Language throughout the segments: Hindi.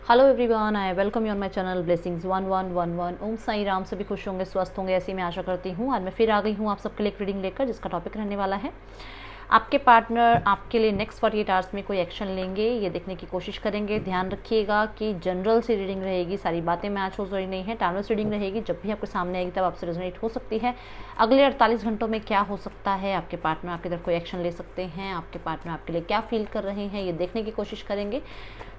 Hello everyone, I welcome you on my channel blessings 1111। ओम साई राम। सभी खुश होंगे, स्वस्थ होंगे, ऐसी मैं आशा करती हूँ। आज मैं फिर आ गई हूँ आप सबके लिए एक रीडिंग लेकर, जिसका टॉपिक रहने वाला है आपके पार्टनर आपके लिए नेक्स्ट 48 आवर्स में कोई एक्शन लेंगे, ये देखने की कोशिश करेंगे। ध्यान रखिएगा कि जनरल सी रीडिंग रहेगी, सारी बातें मैच हो रही नहीं है। टाइमलेस रीडिंग रहेगी, जब भी आपके सामने आएगी तब आपसे रेजोनेट हो सकती है। अगले 48 घंटों में क्या हो सकता है, आपके पार्टनर आपकी तरफ कोई एक्शन ले सकते हैं, आपके पार्टनर आपके लिए क्या फील कर रहे हैं, ये देखने की कोशिश करेंगे।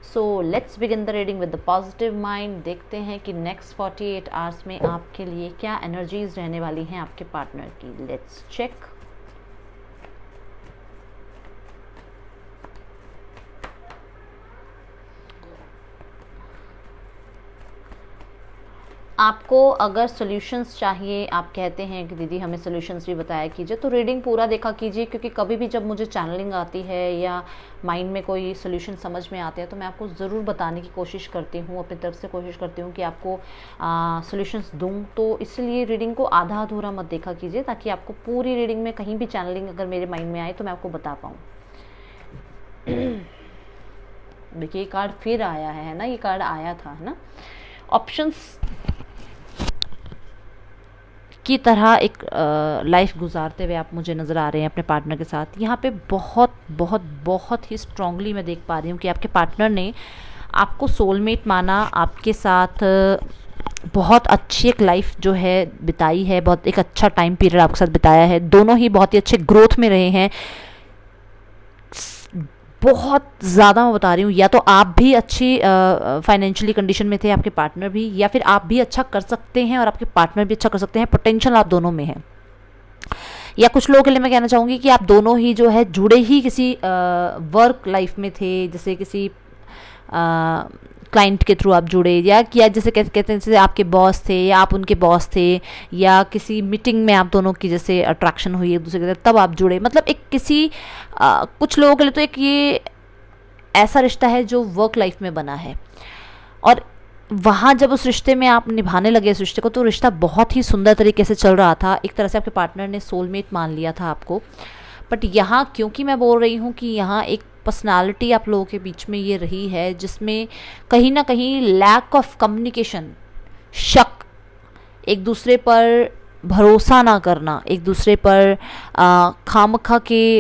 So let's begin the reading with the positive mind. देखते हैं कि नेक्स्ट 48 आवर्स में आपके लिए क्या एनर्जीज रहने वाली हैं आपके पार्टनर की। Let's check. आपको अगर सॉल्यूशंस चाहिए, आप कहते हैं कि दीदी हमें सॉल्यूशंस भी बताया कीजिए, तो रीडिंग पूरा देखा कीजिए, क्योंकि कभी भी जब मुझे चैनलिंग आती है या माइंड में कोई सॉल्यूशन समझ में आते हैं तो मैं आपको ज़रूर बताने की कोशिश करती हूँ, अपनी तरफ से कोशिश करती हूँ कि आपको सॉल्यूशंस दूँ। तो इसलिए रीडिंग को आधा अधूरा मत देखा कीजिए, ताकि आपको पूरी रीडिंग में कहीं भी चैनलिंग अगर मेरे माइंड में आए तो मैं आपको बता पाऊँ। देखिए, ये कार्ड फिर आया है ना, ये कार्ड आया था, है ना। ऑप्शंस की तरह एक लाइफ गुजारते हुए आप मुझे नज़र आ रहे हैं अपने पार्टनर के साथ। यहाँ पे बहुत बहुत बहुत ही स्ट्रांगली मैं देख पा रही हूँ कि आपके पार्टनर ने आपको सोलमेट माना, आपके साथ बहुत अच्छी एक लाइफ जो है बिताई है, बहुत एक अच्छा टाइम पीरियड आपके साथ बिताया है। दोनों ही बहुत ही अच्छे ग्रोथ में रहे हैं, बहुत ज़्यादा मैं बता रही हूँ। या तो आप भी अच्छी फाइनेंशियली कंडीशन में थे, आपके पार्टनर भी, या फिर आप भी अच्छा कर सकते हैं और आपके पार्टनर भी अच्छा कर सकते हैं। पोटेंशियल आप दोनों में है। या कुछ लोगों के लिए मैं कहना चाहूँगी कि आप दोनों ही जो है जुड़े ही किसी वर्क लाइफ में थे, जैसे किसी क्लाइंट के थ्रू आप जुड़े, या किया जैसे कहते हैं जैसे आपके बॉस थे या आप उनके बॉस थे, या किसी मीटिंग में आप दोनों की जैसे अट्रैक्शन हुई एक दूसरे के साथ, तब आप जुड़े। मतलब एक किसी कुछ लोगों के लिए तो एक ये ऐसा रिश्ता है जो वर्क लाइफ में बना है, और वहाँ जब उस रिश्ते में आप निभाने लगे इस रिश्ते को, तो रिश्ता बहुत ही सुंदर तरीके से चल रहा था। एक तरह से आपके पार्टनर ने सोलमेट मान लिया था आपको। बट यहाँ क्योंकि मैं बोल रही हूँ कि यहाँ एक पर्सनालिटी आप लोगों के बीच में ये रही है जिसमें कहीं ना कहीं लैक ऑफ कम्युनिकेशन, शक, एक दूसरे पर भरोसा ना करना, एक दूसरे पर खामखा के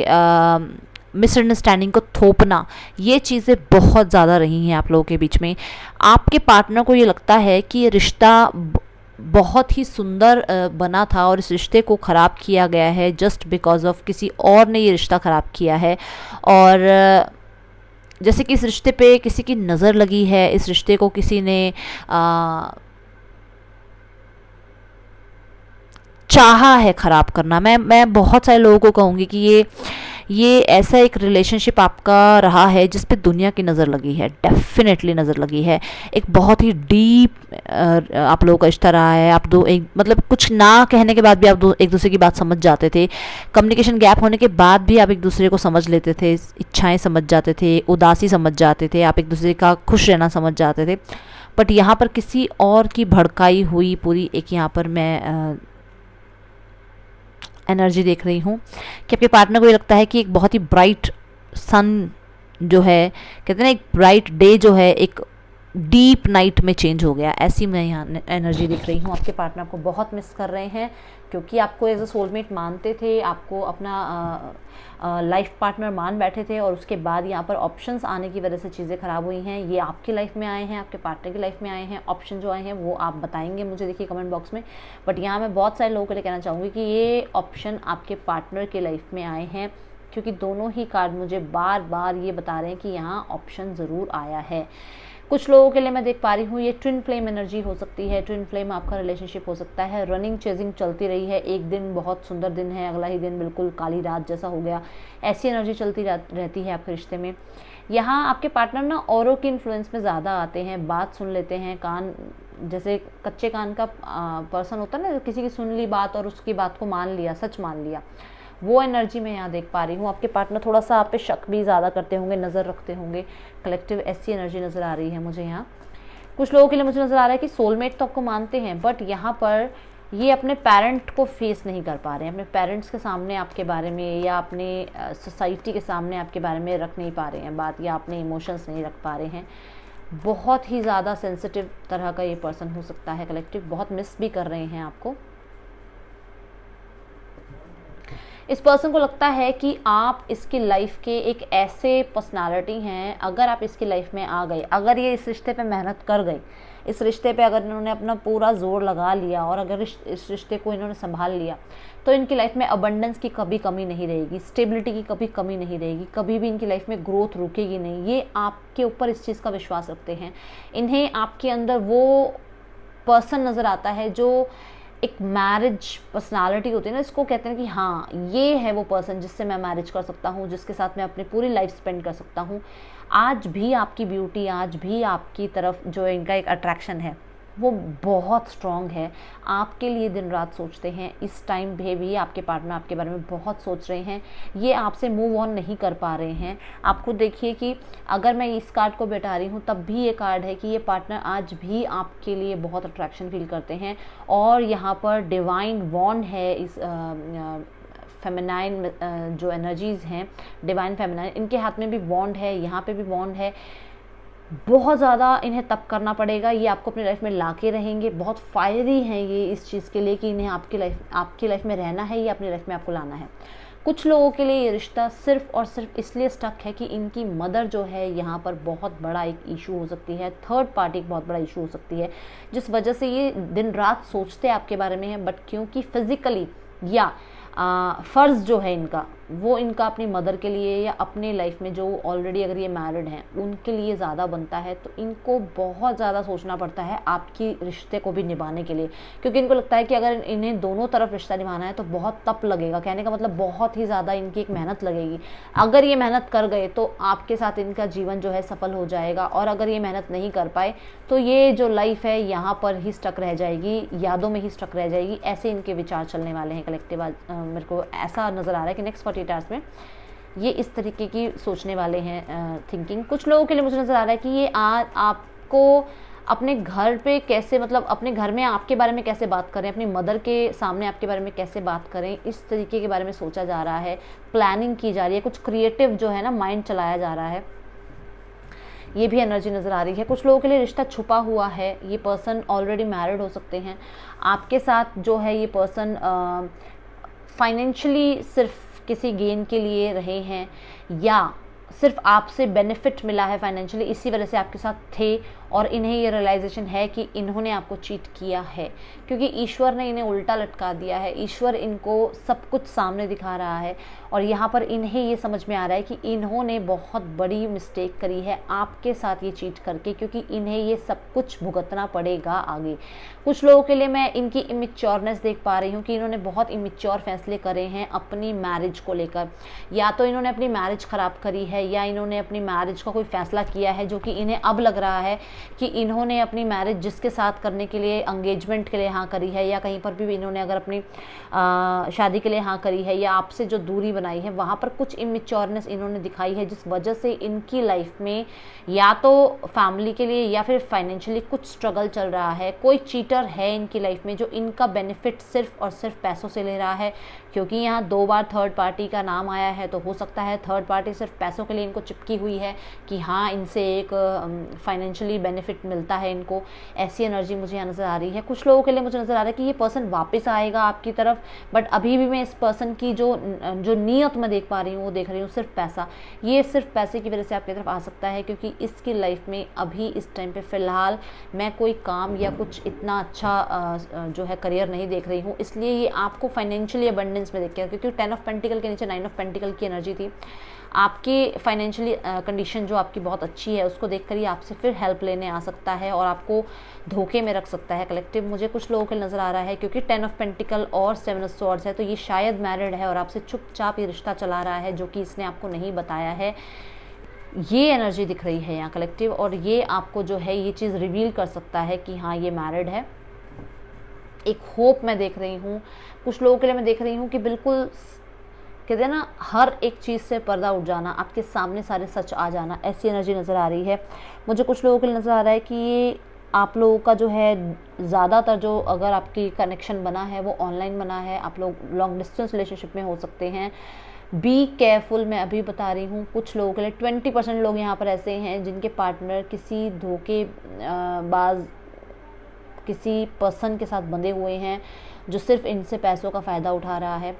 मिसअंडरस्टैंडिंग को थोपना, ये चीज़ें बहुत ज़्यादा रही हैं आप लोगों के बीच में। आपके पार्टनर को ये लगता है कि ये रिश्ता बहुत ही सुंदर बना था और इस रिश्ते को ख़राब किया गया है जस्ट बिकॉज ऑफ किसी और ने ये रिश्ता ख़राब किया है। और जैसे कि इस रिश्ते पे किसी की नज़र लगी है, इस रिश्ते को किसी ने चाहा है ख़राब करना। मैं बहुत सारे लोगों को कहूँगी कि ये ऐसा एक रिलेशनशिप आपका रहा है जिस पे दुनिया की नज़र लगी है, डेफिनेटली नज़र लगी है। एक बहुत ही डीप आप लोगों का रिश्ता रहा है। आप दो एक मतलब कुछ ना कहने के बाद भी आप दो एक दूसरे की बात समझ जाते थे। कम्युनिकेशन गैप होने के बाद भी आप एक दूसरे को समझ लेते थे, इच्छाएं समझ जाते थे, उदासी समझ जाते थे, आप एक दूसरे का खुश रहना समझ जाते थे। बट यहाँ पर किसी और की भड़काई हुई पूरी एक यहाँ पर मैं एनर्जी देख रही हूँ कि आपके पार्टनर को ये लगता है कि एक बहुत ही ब्राइट सन जो है, कहते हैं ना, एक ब्राइट डे जो है एक डीप नाइट में चेंज हो गया। ऐसी मैं यहाँ एनर्जी देख रही हूँ। आपके पार्टनर को बहुत मिस कर रहे हैं, क्योंकि आपको एज अ सोलमेट मानते थे, आपको अपना लाइफ पार्टनर मान बैठे थे, और उसके बाद यहाँ पर ऑप्शंस आने की वजह से चीज़ें ख़राब हुई हैं। ये आपकी लाइफ में आए हैं, आपके पार्टनर की लाइफ में आए हैं। ऑप्शन जो आए हैं वो आप बताएंगे मुझे, देखिए कमेंट बॉक्स में। बट यहाँ मैं बहुत सारे लोगों के लिए कहना चाहूँगी कि ये ऑप्शन आपके पार्टनर के लाइफ में आए हैं, क्योंकि दोनों ही कार्ड मुझे बार बार ये बता रहे हैं कि यहाँ ऑप्शन ज़रूर आया है। कुछ लोगों के लिए मैं देख पा रही हूँ ये ट्विन फ्लेम एनर्जी हो सकती है। ट्विन फ्लेम आपका रिलेशनशिप हो सकता है। रनिंग चेजिंग चलती रही है, एक दिन बहुत सुंदर दिन है, अगला ही दिन बिल्कुल काली रात जैसा हो गया। ऐसी एनर्जी चलती रहती है आपके रिश्ते में। यहाँ आपके पार्टनर ना औरों की इन्फ्लुएंस में ज़्यादा आते हैं, बात सुन लेते हैं, कान जैसे कच्चे कान का पर्सन होता है ना, किसी की सुन ली बात और उसकी बात को मान लिया, सच मान लिया, वो एनर्जी मैं यहाँ देख पा रही हूँ। आपके पार्टनर थोड़ा सा आप पे शक भी ज़्यादा करते होंगे, नज़र रखते होंगे। कलेक्टिव ऐसी एनर्जी नज़र आ रही है मुझे यहाँ। कुछ लोगों के लिए मुझे नज़र आ रहा है कि सोलमेट तो आपको मानते हैं, बट यहाँ पर ये अपने पेरेंट को फेस नहीं कर पा रहे हैं, अपने पेरेंट्स के सामने आपके बारे में या अपने सोसाइटी के सामने आपके बारे में रख नहीं पा रहे हैं बात, या अपने इमोशंस नहीं रख पा रहे हैं। बहुत ही ज़्यादा सेंसिटिव तरह का ये पर्सन हो सकता है कलेक्टिव, बहुत मिस भी कर रहे हैं आपको। इस पर्सन को लगता है कि आप इसकी लाइफ के एक ऐसे पर्सनालिटी हैं, अगर आप इसकी लाइफ में आ गए, अगर ये इस रिश्ते पे मेहनत कर गए, इस रिश्ते पे अगर इन्होंने अपना पूरा जोर लगा लिया और अगर इस रिश्ते को इन्होंने संभाल लिया, तो इनकी लाइफ में अबंडेंस की कभी कमी नहीं रहेगी, स्टेबिलिटी की कभी कमी नहीं रहेगी, कभी भी इनकी लाइफ में ग्रोथ रुकेगी नहीं। ये आपके ऊपर इस चीज़ का विश्वास रखते हैं। इन्हें आपके अंदर वो पर्सन नज़र आता है जो एक मैरिज पर्सनालिटी होती है ना, इसको कहते हैं कि हाँ ये है वो पर्सन जिससे मैं मैरिज कर सकता हूँ, जिसके साथ मैं अपनी पूरी लाइफ स्पेंड कर सकता हूँ। आज भी आपकी ब्यूटी, आज भी आपकी तरफ जो इनका एक अट्रैक्शन है वो बहुत स्ट्रॉन्ग है, आपके लिए दिन रात सोचते हैं। इस टाइम भी आपके पार्टनर आपके बारे में बहुत सोच रहे हैं, ये आपसे मूव ऑन नहीं कर पा रहे हैं। आप खुद देखिए कि अगर मैं इस कार्ड को बैठा रही हूँ तब भी ये कार्ड है कि ये पार्टनर आज भी आपके लिए बहुत अट्रैक्शन फील करते हैं, और यहाँ पर डिवाइन वॉन्ड है। इस फेमिनाइन जो एनर्जीज़ हैं, डिवाइन फेमिनाइन, इनके हाथ में भी वॉन्ड है, यहाँ पे भी वॉन्ड है। बहुत ज़्यादा इन्हें तप करना पड़ेगा, ये आपको अपनी लाइफ में ला के रहेंगे। बहुत फायरी हैं ये इस चीज़ के लिए कि इन्हें आपकी लाइफ में रहना है, ये अपनी लाइफ में आपको लाना है। कुछ लोगों के लिए ये रिश्ता सिर्फ और सिर्फ इसलिए स्टक है कि इनकी मदर जो है यहाँ पर बहुत बड़ा एक इशू हो सकती है, थर्ड पार्टी एक बहुत बड़ा इशू हो सकती है, जिस वजह से ये दिन रात सोचते आपके बारे में हैं, बट क्योंकि फिज़िकली या फ़र्ज़ जो है इनका, वो इनका अपनी मदर के लिए या अपने लाइफ में जो ऑलरेडी अगर ये मैरिड हैं उनके लिए ज़्यादा बनता है, तो इनको बहुत ज़्यादा सोचना पड़ता है आपकी रिश्ते को भी निभाने के लिए, क्योंकि इनको लगता है कि अगर इन्हें दोनों तरफ रिश्ता निभाना है तो बहुत तप लगेगा। कहने का मतलब बहुत ही ज़्यादा इनकी एक मेहनत लगेगी। अगर ये मेहनत कर गए तो आपके साथ इनका जीवन जो है सफल हो जाएगा, और अगर ये मेहनत नहीं कर पाए तो ये जो लाइफ है यहाँ पर ही स्टक रह जाएगी, यादों में ही स्टक रह जाएगी। ऐसे इनके विचार चलने वाले हैं कलेक्टिव। मेरे को ऐसा नज़र आ रहा है कि नेक्स्ट 48 आवर्स में ये इस तरीके की सोचने वाले हैं थिंकिंग। कुछ लोगों के लिए मुझे नज़र आ रहा है कि ये आपको अपने घर पे कैसे, मतलब अपने घर में आपके बारे में कैसे बात करें, अपनी मदर के सामने आपके बारे में कैसे बात करें, इस तरीके के बारे में सोचा जा रहा है, प्लानिंग की जा रही है, कुछ क्रिएटिव जो है ना माइंड चलाया जा रहा है। ये भी एनर्जी नज़र आ रही है। कुछ लोगों के लिए रिश्ता छुपा हुआ है, ये पर्सन ऑलरेडी मैरिड हो सकते हैं। आपके साथ जो है ये पर्सन फाइनेंशियली सिर्फ किसी गेन के लिए रहे हैं, या सिर्फ आपसे बेनिफिट मिला है फाइनेंशियली, इसी वजह से आपके साथ थे, और इन्हें ये रियलाइजेशन है कि इन्होंने आपको चीट किया है, क्योंकि ईश्वर ने इन्हें उल्टा लटका दिया है। ईश्वर इनको सब कुछ सामने दिखा रहा है, और यहाँ पर इन्हें ये समझ में आ रहा है कि इन्होंने बहुत बड़ी मिस्टेक करी है आपके साथ ये चीट करके, क्योंकि इन्हें ये सब कुछ भुगतना पड़ेगा आगे। कुछ लोगों के लिए मैं इनकी इमेच्योरनेस देख पा रही हूँ कि इन्होंने बहुत इमेच्योर फैसले करे हैं अपनी मैरिज को लेकर। या तो इन्होंने अपनी मैरिज ख़राब करी है, या इन्होंने अपनी मैरिज का कोई फैसला किया है जो कि इन्हें अब लग रहा है कि इन्होंने अपनी मैरिज जिसके साथ करने के लिए, एंगेजमेंट के लिए हाँ करी है, या कहीं पर भी इन्होंने अगर अपनी शादी के लिए हाँ करी है, या आपसे जो दूरी बनाई है वहाँ पर कुछ इमेच्योरनेस इन्होंने दिखाई है, जिस वजह से इनकी लाइफ में या तो फैमिली के लिए या फिर फाइनेंशियली कुछ स्ट्रगल चल रहा है। कोई चीटर है इनकी लाइफ में जो इनका बेनिफिट सिर्फ और सिर्फ पैसों से ले रहा है, क्योंकि यहाँ 2 बार थर्ड पार्टी का नाम आया है, तो हो सकता है थर्ड पार्टी सिर्फ पैसों के लिए इनको चिपकी हुई है कि हाँ इनसे एक फाइनेंशियली बेनिफिट मिलता है इनको। ऐसी एनर्जी मुझे यहाँ नज़र आ रही है। कुछ लोगों के लिए मुझे नज़र आ रहा है कि ये पर्सन वापस आएगा आपकी तरफ, बट अभी भी मैं इस पर्सन की जो नीयत मैं देख पा रही हूँ, वो देख रही हूँ सिर्फ पैसा। ये सिर्फ पैसे की वजह से आपकी तरफ आ सकता है, क्योंकि इसकी लाइफ में अभी इस टाइम पे फ़िलहाल मैं कोई काम या कुछ इतना अच्छा जो है करियर नहीं देख रही हूँ, इसलिए ये आपको फाइनेंशियली अबंडेंस में देखिए, क्योंकि 10 ऑफ पेंटिकल के नीचे 9 ऑफ पेंटिकल की एनर्जी थी। आपकी फाइनेंशियली कंडीशन जो आपकी बहुत अच्छी है, उसको देखकर ही आपसे फिर हेल्प लेने आ सकता है और आपको धोखे में रख सकता है कलेक्टिव। मुझे कुछ लोगों के नज़र आ रहा है, क्योंकि 10 ऑफ पेंटिकल और 7 ऑफ स्वॉर्ड्स है, तो ये शायद मैरिड है और आपसे चुपचाप ये रिश्ता चला रहा है, जो कि इसने आपको नहीं बताया है। ये एनर्जी दिख रही है यहाँ कलेक्टिव, और ये आपको जो है ये चीज़ रिवील कर सकता है कि हाँ ये मैरिड है। एक होप मैं देख रही हूँ। कुछ लोगों के लिए मैं देख रही हूँ कि बिल्कुल कहते हैं ना, हर एक चीज़ से पर्दा उठ जाना, आपके सामने सारे सच आ जाना, ऐसी एनर्जी नज़र आ रही है। मुझे कुछ लोगों के लिए नज़र आ रहा है कि ये आप लोगों का जो है ज़्यादातर जो अगर आपकी कनेक्शन बना है वो ऑनलाइन बना है, आप लोग लॉन्ग डिस्टेंस रिलेशनशिप में हो सकते हैं। बी केयरफुल, मैं अभी बता रही हूँ कुछ लोगों के लिए 20% लोग यहाँ पर ऐसे हैं जिनके पार्टनर किसी धोखेबाज किसी पर्सन के साथ बंधे हुए हैं जो सिर्फ इनसे पैसों का फ़ायदा उठा रहा है।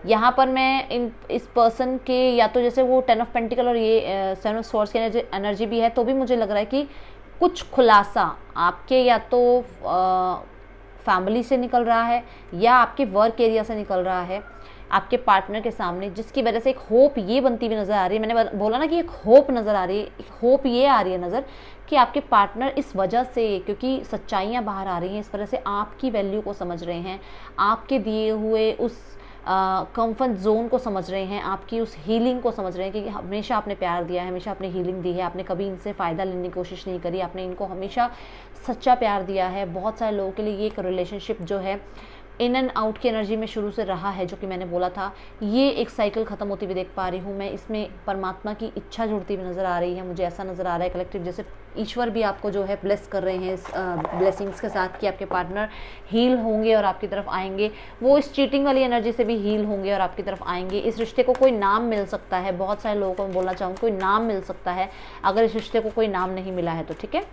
यहाँ पर मैं इस पर्सन के या तो जैसे वो 10 ऑफ पेंटिकल और ये 7 ऑफ स्वॉर्ड्स की एनर्जी भी है, तो भी मुझे लग रहा है कि कुछ खुलासा आपके या तो फैमिली से निकल रहा है या आपके वर्क एरिया से निकल रहा है आपके पार्टनर के सामने, जिसकी वजह से एक होप ये बनती हुई नज़र आ रही है। मैंने बोला ना कि एक होप नज़र आ रही है, एक होप ये आ रही है नज़र कि आपके पार्टनर इस वजह से, क्योंकि सच्चाइयाँ बाहर आ रही हैं, इस वजह से आपकी वैल्यू को समझ रहे हैं, आपके दिए हुए उस कंफर्ट जोन को समझ रहे हैं, आपकी उस हीलिंग को समझ रहे हैं कि हमेशा आपने प्यार दिया है, हमेशा आपने हीलिंग दी है, आपने कभी इनसे फ़ायदा लेने की कोशिश नहीं करी, आपने इनको हमेशा सच्चा प्यार दिया है। बहुत सारे लोगों के लिए ये एक रिलेशनशिप जो है इन एंड आउट की एनर्जी में शुरू से रहा है, जो कि मैंने बोला था, ये एक साइकिल ख़त्म होती हुई देख पा रही हूँ मैं। इसमें परमात्मा की इच्छा जुड़ती हुई नज़र आ रही है, मुझे ऐसा नज़र आ रहा है कलेक्टिव जैसे ईश्वर भी आपको जो है ब्लेस कर रहे हैं इस ब्लेसिंग्स के साथ कि आपके पार्टनर हील होंगे और आपकी तरफ आएंगे। वो इस चीटिंग वाली एनर्जी से भी हील होंगे और आपकी तरफ आएंगे। इस रिश्ते को कोई नाम मिल सकता है, बहुत सारे लोगों को मैं बोलना चाहूँगी कोई नाम मिल सकता है, अगर इस रिश्ते को कोई नाम नहीं मिला है तो। ठीक है,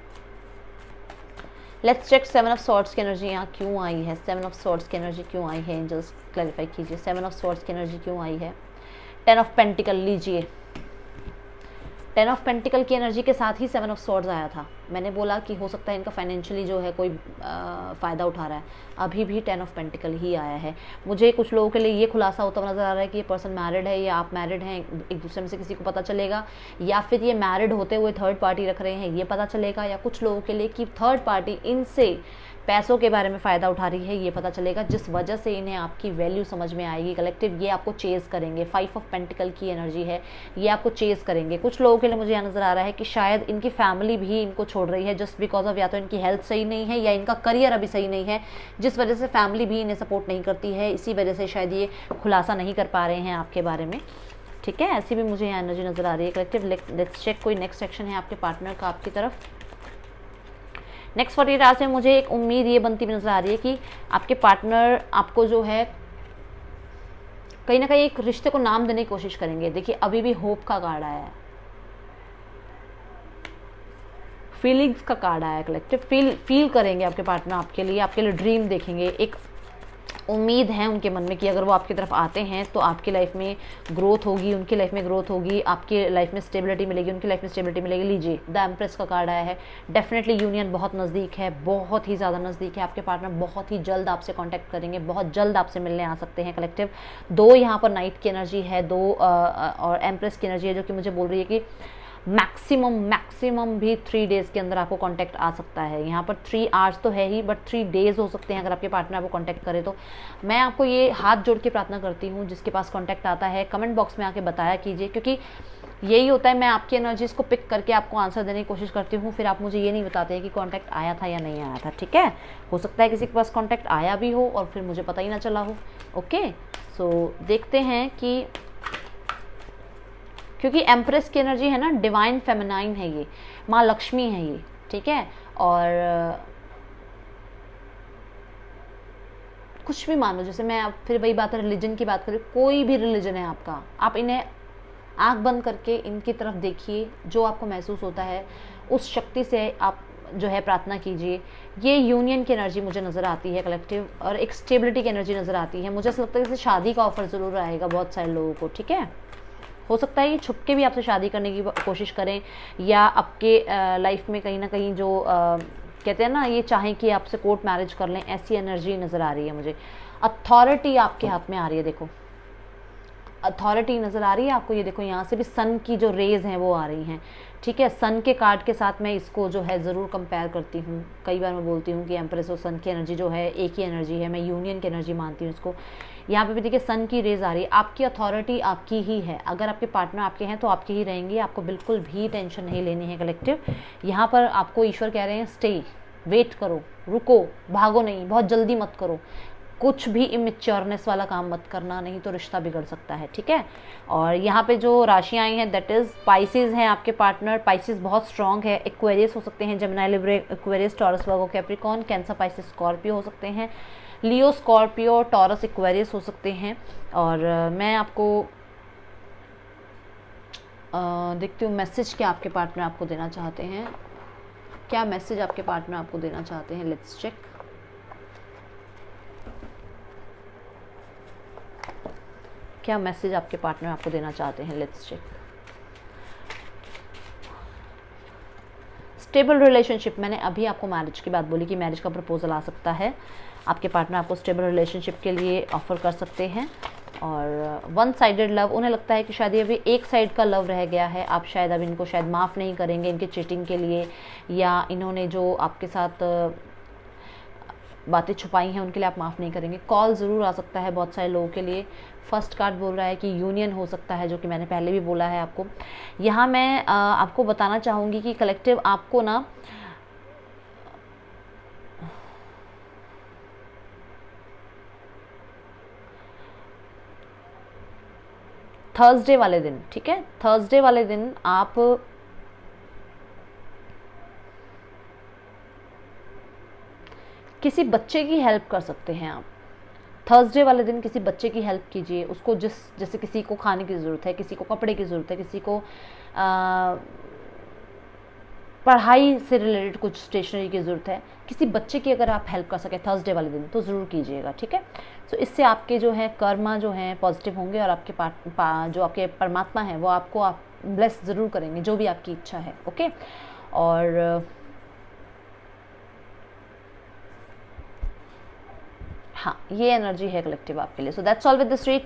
लेट्स चेक 7 ऑफ स्वॉर्ड्स की एनर्जी यहाँ क्यों आई है। 7 ऑफ स्वॉर्ड्स की एनर्जी क्यों आई है, एंजल्स क्लैरिफाई कीजिए। 7 ऑफ स्वॉर्ड्स की एनर्जी क्यों आई है। 10 ऑफ पेंटिकल लीजिए। 10 ऑफ पेंटिकल की एनर्जी के साथ ही 7 ऑफ स्वॉर्ड्स आया था। मैंने बोला कि हो सकता है इनका फाइनेंशियली जो है कोई फ़ायदा उठा रहा है, अभी भी 10 ऑफ पेंटिकल ही आया है। मुझे कुछ लोगों के लिए ये खुलासा होता हुआ नज़र आ रहा है कि ये पर्सन मैरिड है या आप मैरिड हैं, एक दूसरे में से किसी को पता चलेगा, या फिर ये मैरिड होते हुए थर्ड पार्टी रख रहे हैं, ये पता चलेगा, या कुछ लोगों के लिए कि थर्ड पार्टी इनसे पैसों के बारे में फ़ायदा उठा रही है, ये पता चलेगा, जिस वजह से इन्हें आपकी वैल्यू समझ में आएगी। कलेक्टिव ये आपको चेज़ करेंगे। 5 ऑफ पेंटिकल की एनर्जी है, ये आपको चेज़ करेंगे। कुछ लोगों के लिए मुझे यहाँ नज़र आ रहा है कि शायद इनकी फैमिली भी इनको छोड़ रही है जस्ट बिकॉज ऑफ या तो इनकी हेल्थ सही नहीं है या इनका करियर अभी सही नहीं है, जिस वजह से फैमिली भी इन्हें सपोर्ट नहीं करती है। इसी वजह से शायद ये खुलासा नहीं कर पा रहे हैं आपके बारे में। ठीक है, ऐसी भी मुझे यहाँ एनर्जी नज़र आ रही है कलेक्टिव। लेट्स चेक कोई नेक्स्ट सेक्शन है आपके पार्टनर का आपकी तरफ। नेक्स्ट 48 आवर्स में मुझे एक उम्मीद ये बनती हुई नज़र आ रही है कि आपके पार्टनर आपको जो है कहीं ना कहीं एक रिश्ते को नाम देने की कोशिश करेंगे। देखिए अभी भी होप का कार्ड आया है, फीलिंग्स का कार्ड आया है कलेक्टिव। फील करेंगे आपके पार्टनर आपके लिए ड्रीम देखेंगे, एक उम्मीद है उनके मन में कि अगर वो आपकी तरफ आते हैं तो आपकी लाइफ में ग्रोथ होगी, उनकी लाइफ में ग्रोथ होगी, आपकी लाइफ में स्टेबिलिटी मिलेगी, उनकी लाइफ में स्टेबिलिटी मिलेगी। लीजिए द एम्प्रेस का कार्ड आया है। डेफिनेटली यूनियन बहुत नज़दीक है, बहुत ही ज़्यादा नज़दीक है। आपके पार्टनर बहुत ही जल्द आपसे कॉन्टैक्ट करेंगे, बहुत जल्द आपसे मिलने आ सकते हैं कलेक्टिव। 2 यहाँ पर नाइट की एनर्जी है, 2 और एम्प्रेस की एनर्जी है, जो कि मुझे बोल रही है कि मैक्सिमम भी 3 डेज़ के अंदर आपको कांटेक्ट आ सकता है। यहाँ पर 3 आवर्स तो है ही, बट 3 डेज़ हो सकते हैं अगर आपके पार्टनर आपको कांटेक्ट करे तो। मैं आपको ये हाथ जोड़ के प्रार्थना करती हूँ, जिसके पास कांटेक्ट आता है कमेंट बॉक्स में आके बताया कीजिए, क्योंकि यही होता है, मैं आपकी एनर्जीज को पिक करके आपको आंसर देने की कोशिश करती हूँ, फिर आप मुझे ये नहीं बताते हैं कि कांटेक्ट आया था या नहीं आया था। ठीक है, हो सकता है किसी के पास कांटेक्ट आया भी हो और फिर मुझे पता ही ना चला हो। ओके, सो देखते हैं कि क्योंकि एम्प्रेस की एनर्जी है ना, डिवाइन फेमिनाइन है, ये माँ लक्ष्मी है ये। ठीक है, और कुछ भी मान लो, जैसे मैं फिर वही बात है, रिलीजन की बात करूँ, कोई भी रिलीजन है आपका, आप इन्हें आंख बंद करके इनकी तरफ देखिए, जो आपको महसूस होता है उस शक्ति से आप जो है प्रार्थना कीजिए। ये यूनियन की एनर्जी मुझे नज़र आती है कलेक्टिव, और एक स्टेबिलिटी की एनर्जी नज़र आती है। मुझे ऐसा लगता है जैसे शादी का ऑफर ज़रूर आएगा बहुत सारे लोगों को। ठीक है, हो सकता है ये छुप के भी आपसे शादी करने की कोशिश करें, या आपके लाइफ में कहीं ना कहीं जो कहते हैं ना, ये चाहें कि आपसे कोर्ट मैरिज कर लें, ऐसी एनर्जी नज़र आ रही है मुझे। अथॉरिटी आपके हाथ में आ रही है, देखो अथॉरिटी नज़र आ रही है आपको। ये देखो यहाँ से भी सन की जो रेज हैं वो आ रही हैं। ठीक है, सन के कार्ड के साथ मैं इसको जो है ज़रूर कंपेयर करती हूँ। कई बार मैं बोलती हूँ कि एम्प्रेस और सन की एनर्जी जो है एक ही एनर्जी है, मैं यूनियन की एनर्जी मानती हूँ इसको। यहाँ पे भी देखिए सन की रेज आ रही है। आपकी अथॉरिटी आपकी ही है, अगर आपके पार्टनर आपके हैं तो आपके ही रहेंगे, आपको बिल्कुल भी टेंशन नहीं लेनी है कलेक्टिव। यहाँ पर आपको ईश्वर कह रहे हैं स्टे, वेट करो, रुको, भागो नहीं, बहुत जल्दी मत करो, कुछ भी इमेच्योरनेस वाला काम मत करना, नहीं तो रिश्ता बिगड़ सकता है। ठीक है, और यहाँ पे जो राशियाँ आई हैं दैट इज़ पाइसेस हैं आपके पार्टनर। पाइसेस बहुत स्ट्रॉन्ग है। एक्वेरियस हो सकते हैं, जेमिनी, लिब्रा, एक्वेरियस, टॉरस, वर्गो, कैप्रिकॉर्न, कैंसर, पाइसेस, स्कॉर्पियो हो सकते हैं, लियो, स्कॉर्पियो, टॉरस, एक्वेरियस हो सकते हैं। और मैं आपको देखती हूँ मैसेज क्या आपके पार्टनर आपको देना चाहते हैं, क्या मैसेज आपके पार्टनर आपको देना चाहते हैं। Let's check. क्या मैसेज आपके पार्टनर आपको देना चाहते हैं। Let's check. स्टेबल रिलेशनशिप, मैंने अभी आपको मैरिज की बात बोली कि मैरिज का प्रपोजल आ सकता है, आपके पार्टनर आपको स्टेबल रिलेशनशिप के लिए ऑफर कर सकते हैं। और वन साइडेड लव, उन्हें लगता है कि शायद ये अभी एक साइड का लव रह गया है, आप शायद अब इनको शायद माफ़ नहीं करेंगे इनके चीटिंग के लिए, या इन्होंने जो आपके साथ बातें छुपाई हैं उनके लिए आप माफ़ नहीं करेंगे। कॉल ज़रूर आ सकता है बहुत सारे लोगों के लिए। फर्स्ट कार्ड बोल रहा है कि यूनियन हो सकता है, जो कि मैंने पहले भी बोला है आपको। यहाँ मैं आपको बताना चाहूँगी कि कलेक्टिव आपको ना थर्सडे वाले दिन, ठीक है, थर्सडे वाले दिन आप किसी बच्चे की हेल्प कर सकते हैं। आप थर्सडे वाले दिन किसी बच्चे की हेल्प कीजिए, उसको जैसे किसी को खाने की ज़रूरत है, किसी को कपड़े की ज़रूरत है, किसी को पढ़ाई से रिलेटेड कुछ स्टेशनरी की ज़रूरत है, किसी बच्चे की अगर आप हेल्प कर सकें थर्सडे वाले दिन तो ज़रूर कीजिएगा, ठीक है। तो इससे आपके जो है कर्मा जो हैं पॉजिटिव होंगे, और आपके जो आपके परमात्मा हैं वो आपको आप ब्लेस ज़रूर करेंगे, जो भी आपकी इच्छा है। ओके, और हाँ, ये एनर्जी है कलेक्टिव आपके लिए। So that's all with this read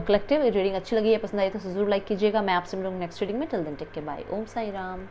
collective. Reading अच्छी लगी है, पसंद आई तो ज़रूर लाइक कीजिएगा। मैं आपसे मिलूंगी नेक्स्ट रीडिंग में। Till then take care, bye. Om Sai Ram.